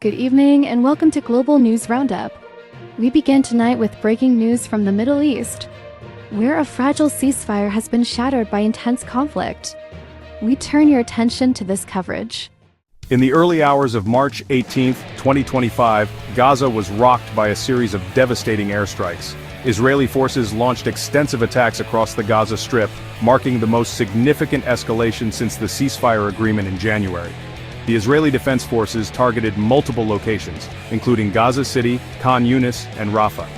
Good evening and welcome to Global News Roundup. We begin tonight with breaking news from the Middle East, where a fragile ceasefire has been shattered by intense conflict. We turn your attention to this coverage. In the early hours of March 18, 2025, Gaza was rocked by a series of devastating airstrikes. Israeli forces launched extensive attacks across the Gaza Strip, marking the most significant escalation since the ceasefire agreement in January. The Israeli Defense Forces targeted multiple locations, including Gaza City, Khan Yunis, and Rafah.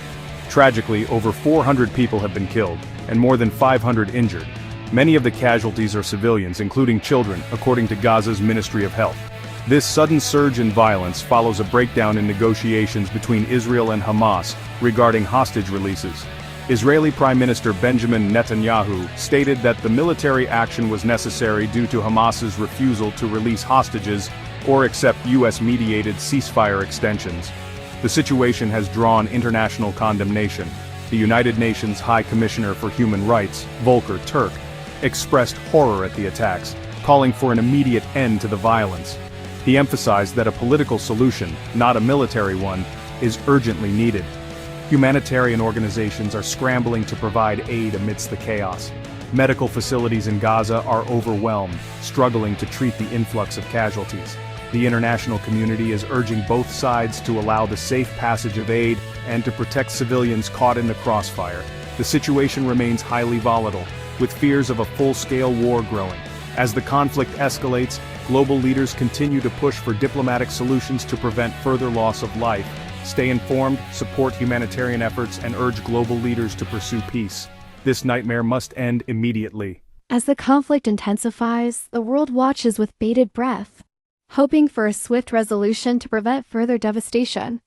Tragically, over 400 people have been killed, and more than 500 injured. Many of the casualties are civilians, including children, according to Gaza's Ministry of Health. This sudden surge in violence follows a breakdown in negotiations between Israel and Hamas regarding hostage releases. Israeli Prime Minister Benjamin Netanyahu stated that the military action was necessary due to Hamas's refusal to release hostages or accept U.S.-mediated ceasefire extensions. The situation has drawn international condemnation. The United Nations High Commissioner for Human Rights, Volker Turk, expressed horror at the attacks, calling for an immediate end to the violence. He emphasized that a political solution, not a military one, is urgently needed. Humanitarian organizations are scrambling to provide aid amidst the chaos. Medical facilities in Gaza are overwhelmed, struggling to treat the influx of casualties. The international community is urging both sides to allow the safe passage of aid and to protect civilians caught in the crossfire. The situation remains highly volatile, with fears of a full-scale war growing. As the conflict escalates, global leaders continue to push for diplomatic solutions to prevent further loss of life. Stay informed, support humanitarian efforts, and urge global leaders to pursue peace. This nightmare must end immediately. As the conflict intensifies, the world watches with bated breath, hoping for a swift resolution to prevent further devastation.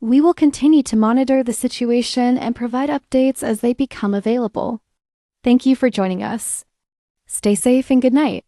We will continue to monitor the situation and provide updates as they become available. Thank you for joining us. Stay safe and good night.